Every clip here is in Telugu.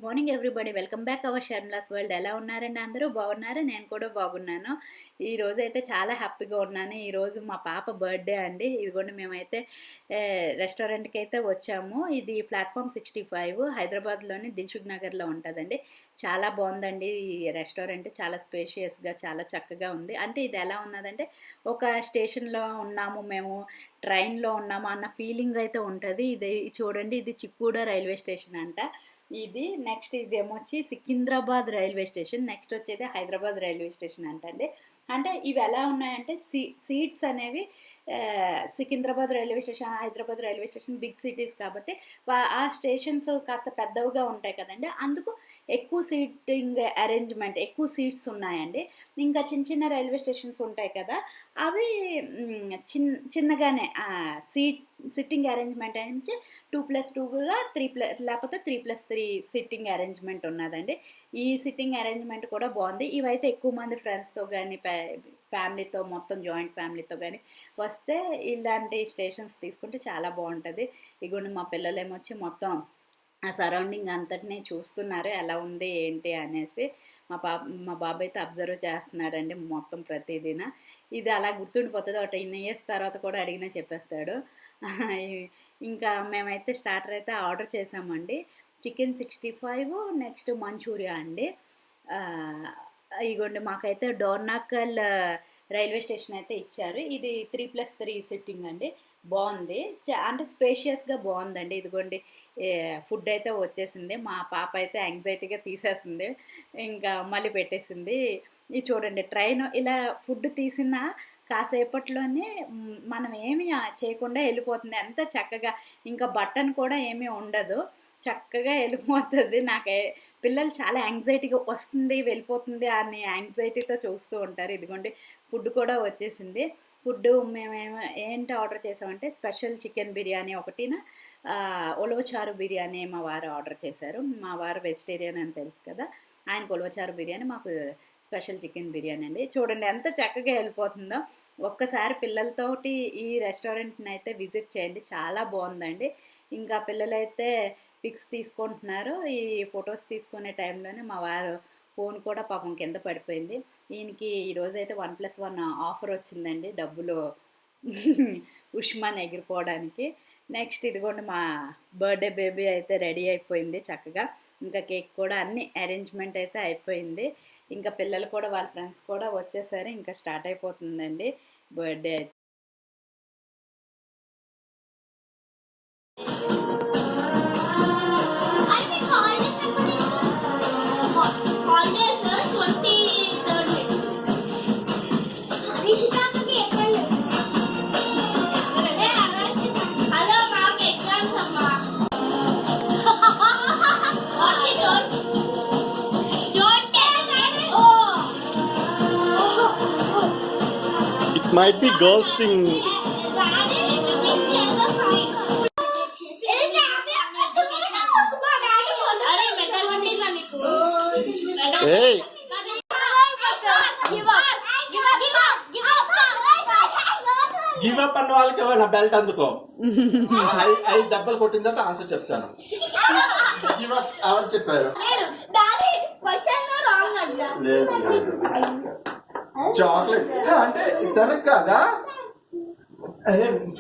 Good morning everybody. Welcome back our Sharmila's world. ఎలా ఉన్నారండి అందరూ? బాగున్నారు. నేను కూడా బాగున్నాను. ఈరోజు అయితే చాలా హ్యాపీగా ఉన్నాను. ఈరోజు మా పాప బర్త్డే అండి. ఇదిగోండి మేమైతే రెస్టారెంట్కి అయితే వచ్చాము. ఇది ప్లాట్ఫామ్ 65 హైదరాబాద్లోని దిల్సుఖ్ నగర్లో ఉంటుందండి. చాలా బాగుందండి ఈ రెస్టారెంట్. చాలా స్పేషియస్గా చాలా చక్కగా ఉంది. అంటే ఇది ఎలా ఉన్నదంటే ఒక స్టేషన్లో ఉన్నాము మేము, ట్రైన్లో ఉన్నాము అన్న ఫీలింగ్ అయితే ఉంటుంది. ఇది చూడండి, ఇది చిక్కూడ రైల్వే స్టేషన్ అంట. ఇది నెక్స్ట్ ఇదేమొచ్చి సికింద్రాబాద్ రైల్వే స్టేషన్, నెక్స్ట్ వచ్చేది హైదరాబాద్ రైల్వే స్టేషన్ అంటండి. అంటే ఇవి ఎలా ఉన్నాయంటే సీట్స్ అనేవి Secunderabad railway station, Hyderabad railway station big cities కాబట్టి ఆ స్టేషన్స్ కాస్త పెద్దవిగా ఉంటాయి కదండి. అందుకు ఎక్కువ సీటింగ్ అరేంజ్మెంట్, ఎక్కువ సీట్స్ ఉన్నాయండి. ఇంకా చిన్న చిన్న రైల్వే స్టేషన్స్ ఉంటాయి కదా, అవి చిన్నగానే సిట్టింగ్ అరేంజ్మెంట్ అనేది 2+2గా 3+, లేకపోతే 3+3 సిట్టింగ్ అరేంజ్మెంట్ ఉన్నదండి. ఈ సిట్టింగ్ అరేంజ్మెంట్ కూడా బాగుంది. ఇవైతే ఎక్కువ మంది ఫ్రెండ్స్తో కానీ ఫ్యామిలీతో, మొత్తం జాయింట్ ఫ్యామిలీతో కానీ వస్తే ఇలాంటి స్టేషన్స్ తీసుకుంటే చాలా బాగుంటుంది. ఇగోండి మా పిల్లలేమొచ్చి మొత్తం ఆ సరౌండింగ్ అంతటినీ చూస్తున్నారు ఎలా ఉంది ఏంటి అనేసి. మా బాబు అయితే అబ్జర్వ్ చేస్తున్నాడండి మొత్తం ప్రతిదీన. ఇది అలా గుర్తుండిపోతుంది. ఒక 10 ఇయర్స్ తర్వాత కూడా అడిగినా చెప్పేస్తాడు. ఇంకా మేమైతే స్టార్టర్ అయితే ఆర్డర్ చేసామండి. చికెన్ 65, నెక్స్ట్ మంచూరియా అండి. ఇగోండి మాకైతే డోర్నాకల్ రైల్వే స్టేషన్ అయితే ఇచ్చారు. ఇది 3+3 సిట్టింగ్ అండి. బాగుంది, అంటే స్పేషియస్గా బాగుందండి. ఇదిగోండి ఫుడ్ అయితే వచ్చేసింది. మా పాప అయితే యాంగ్జైటీగా తీసేసింది, ఇంకా మళ్ళీ పెట్టేసింది. ఇది చూడండి, ట్రైన్ ఇలా ఫుడ్ తీసిన కాసేపట్లోనే మనం ఏమి చేయకుండా వెళ్ళిపోతుంది. ఎంత చక్కగా, ఇంకా బటన్ కూడా ఏమీ ఉండదు, చక్కగా వెళ్ళిపోతుంది. పిల్లలు చాలా యాంగ్జైటీగా వస్తుంది వెళ్ళిపోతుంది అని యాంగ్జైటీతో చూస్తూ ఉంటారు. ఇదిగోండి ఫుడ్ కూడా వచ్చేసింది. ఫుడ్ మేమేమో ఏంటి ఆర్డర్ చేసామంటే స్పెషల్ చికెన్ బిర్యానీ ఒకటిన, ఉలవచారు బిర్యానీ మా వారు ఆర్డర్ చేశారు. మా వారు వెజిటేరియన్ అని తెలుసు కదా, ఆయనకు ఉలవచారు బిర్యానీ, మాకు స్పెషల్ చికెన్ బిర్యానీ అండి. చూడండి ఎంత చక్కగా వెళ్ళిపోతుందో. ఒక్కసారి పిల్లలతోటి ఈ రెస్టారెంట్ని అయితే విజిట్ చేయండి, చాలా బాగుందండి. ఇంకా పిల్లలైతే పిక్స్ తీసుకుంటున్నారు. ఈ ఫొటోస్ తీసుకునే టైంలోనే మా వారు ఫోన్ కూడా పాపం కింద పడిపోయింది. ఈయనకి ఈరోజైతే 1+1 ఆఫర్ వచ్చిందండి, డబ్బులు ఉష్మాన్ ఎగిరిపోవడానికి. నెక్స్ట్ ఇదిగోండి మా బర్త్డే బేబీ అయితే రెడీ అయిపోయింది చక్కగా. ఇంకా కేక్ కూడా అన్ని అరేంజ్మెంట్ అయితే అయిపోయింది. ఇంకా పిల్లలు కూడా వాళ్ళ ఫ్రెండ్స్ కూడా వచ్చేసారు. ఇంకా స్టార్ట్ అయిపోతుందండి birthday. Might be ghosting. Hey. Give up అన్న వాళ్ళకి నా బెల్ట్ అందుకో. 5 దెబ్బలు కొట్టిన తర్వాత ఆన్సర్ చెప్తాను. గివ్ అప్ ఎవరు చెప్పారు? చాక్లెట్ అంటే ఇతనికి కదా,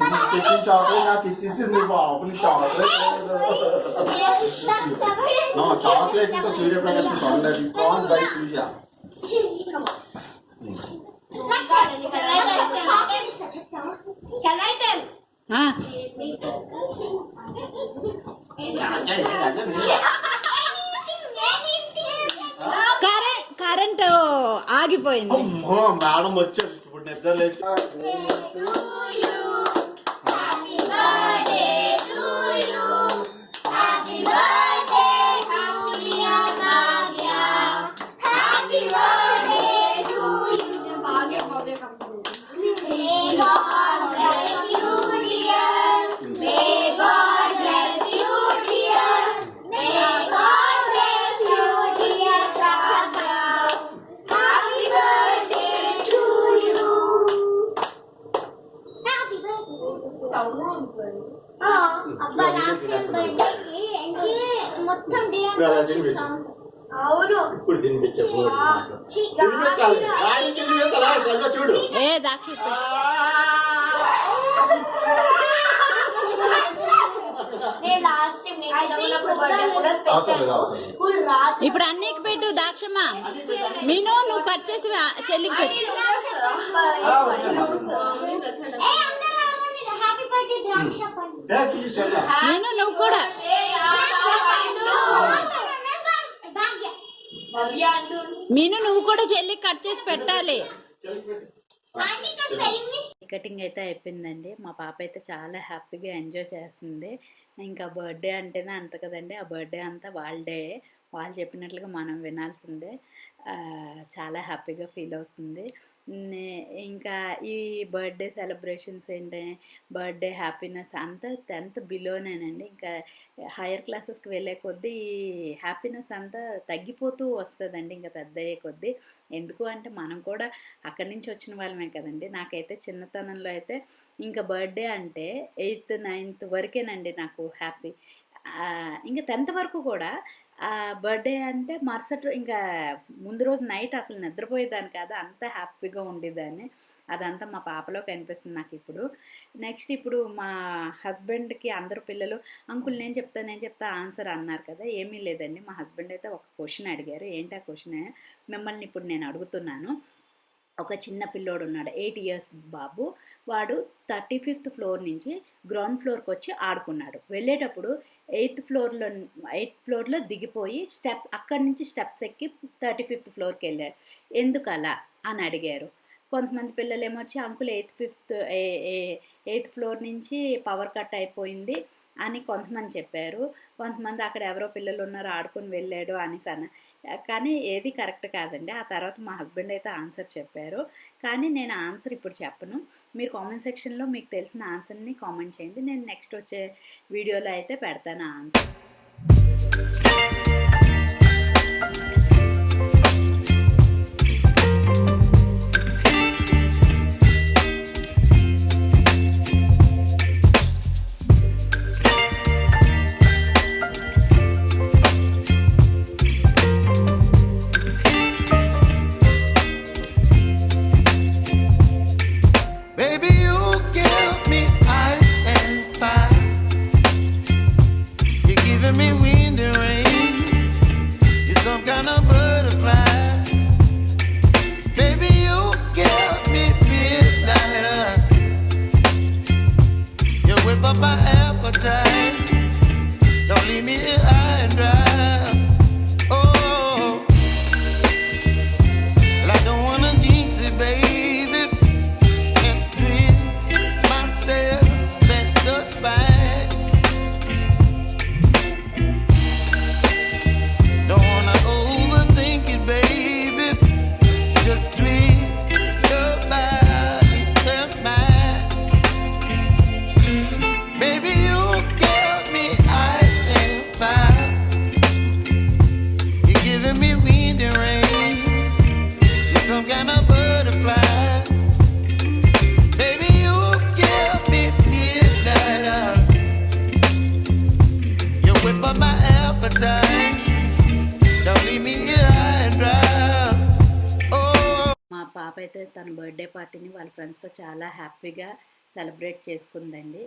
చాక్లెట్ నాకు ఇచ్చేసింది బాబు. చాక్లెట్ చాక్లెట్ ఇంకా సూర్యప్రకాశం సౌందర్యం కాన్ బై సూర్య. కరెంట్ ఆగిపోయింది. మేడం వచ్చారు ఇప్పుడు నిద్ర లేచి. తినిపించు. అవును ఇప్పుడు తినిపించే తినిపించాలి. డాడీకి తినిపించాలా? శ్రద్ధ చూడు. ఏ దాక్ష ఇప్పుడు అన్నికి పెట్టు దాక్షమ్మ. మీను నువ్వు కట్ చేసి చెల్లికి పెట్టు. మీను నువ్వు కూడా. మీను నువ్వు కూడా చెల్లికి కట్ చేసి పెట్టాలి. కటింగ్ అయితే అయిపోయిందండి. మా పాప అయితే చాలా హ్యాపీగా ఎంజాయ్ చేస్తుంది. ఇంకా బర్త్డే అంటేనే అంత కదండి, ఆ బర్త్డే అంతా వాళ్ళే, వాళ్ళు చెప్పినట్లుగా మనం వినాల్సిందే. చాలా హ్యాపీగా ఫీల్ అవుతుంది. ఇంకా ఈ బర్త్డే సెలబ్రేషన్స్ ఏంటి, బర్త్డే హ్యాపీనెస్ అంతా 10th బిలోనేనండి. ఇంకా హైయర్ క్లాసెస్కి వెళ్ళే కొద్దీ ఈ హ్యాపీనెస్ అంతా తగ్గిపోతూ వస్తుందండి ఇంకా పెద్ద అయ్యే కొద్దీ. ఎందుకు అంటే మనం కూడా అక్కడి నుంచి వచ్చిన వాళ్ళమే కదండి. నాకైతే చిన్నతనంలో అయితే ఇంకా బర్త్డే అంటే 8th 9th వరకేనండి నాకు హ్యాపీ. ఇంకా 10th వరకు కూడా బర్త్డే అంటే మరుసటి ఇంకా ముందు రోజు నైట్ అసలు నిద్రపోయేదాన్ని కాదు, అంత హ్యాపీగా ఉండేదాన్ని. అదంతా మా పాపలో కనిపిస్తుంది నాకు ఇప్పుడు. నెక్స్ట్ ఇప్పుడు మా హస్బెండ్కి అందరు పిల్లలు అంకుల్ నేను చెప్తా ఆన్సర్ అన్నారు కదా. ఏమీ లేదండి, మా హస్బెండ్ అయితే ఒక క్వశ్చన్ అడిగారు. ఏంటి ఆ క్వశ్చన్ మిమ్మల్ని ఇప్పుడు నేను అడుగుతున్నాను. ఒక చిన్న పిల్లోడు ఉన్నాడు, 8 years బాబు. వాడు 35th ఫ్లోర్ నుంచి గ్రౌండ్ ఫ్లోర్కి వచ్చి ఆడుకున్నాడు. వెళ్ళేటప్పుడు 8th ఫ్లోర్లో దిగిపోయి అక్కడి నుంచి స్టెప్స్ ఎక్కి 35th ఫ్లోర్కి వెళ్ళాడు. ఎందుకలా అని అడిగారు. కొంతమంది పిల్లలు ఏమొచ్చి అంకుల్ 8th ఫ్లోర్ నుంచి పవర్ కట్ అయిపోయింది అని కొంతమంది చెప్పారు. కొంతమంది అక్కడ ఎవరో పిల్లలు ఉన్నారు ఆడుకొని వెళ్ళాడు అనేసి అన్న. కానీ ఏది కరెక్ట్ కాదండి. ఆ తర్వాత మా హస్బెండ్ అయితే ఆన్సర్ చెప్పారు. కానీ నేను ఆన్సర్ ఇప్పుడు చెప్పను. మీరు కామెంట్ సెక్షన్లో మీకు తెలిసిన ఆన్సర్ని కామెంట్ చేయండి. నేను నెక్స్ట్ వచ్చే వీడియోలో అయితే పెడతాను ఆన్సర్. మా పాప అయితే తన బర్త్డే పార్టీని వాళ్ళ ఫ్రెండ్స్తో చాలా హ్యాపీగా సెలబ్రేట్ చేసుకుందండి.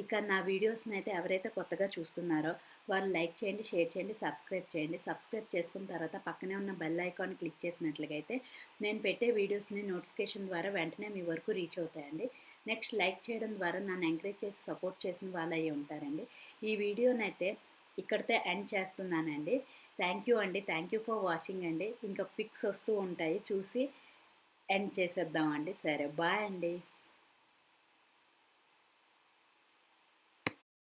ఇక నా వీడియోస్ని అయితే ఎవరైతే కొత్తగా చూస్తున్నారో వాళ్ళు లైక్ చేయండి, షేర్ చేయండి, సబ్స్క్రైబ్ చేయండి. సబ్స్క్రైబ్ చేసుకున్న తర్వాత పక్కనే ఉన్న బెల్ ఐకాన్ క్లిక్ చేసినట్లయితే నేను పెట్టే వీడియోస్ని నోటిఫికేషన్ ద్వారా వెంటనే మీ వరకు రీచ్ అవుతాయండి. నెక్స్ట్ లైక్ చేయడం ద్వారా నన్ను ఎంకరేజ్ చేసి సపోర్ట్ చేసిన వాళ్ళు అయ్యి ఉంటారండి. ఈ వీడియోనైతే ఇక్కడితో ఎండ్ చేస్తున్నానండి. థ్యాంక్ యూ అండి, థ్యాంక్ యూ ఫర్ వాచింగ్ అండి. ఇంకా పిక్స్ వస్తూ ఉంటాయి, చూసి ఎండ్ చేసేద్దామండి. సరే, బాయ్ అండి.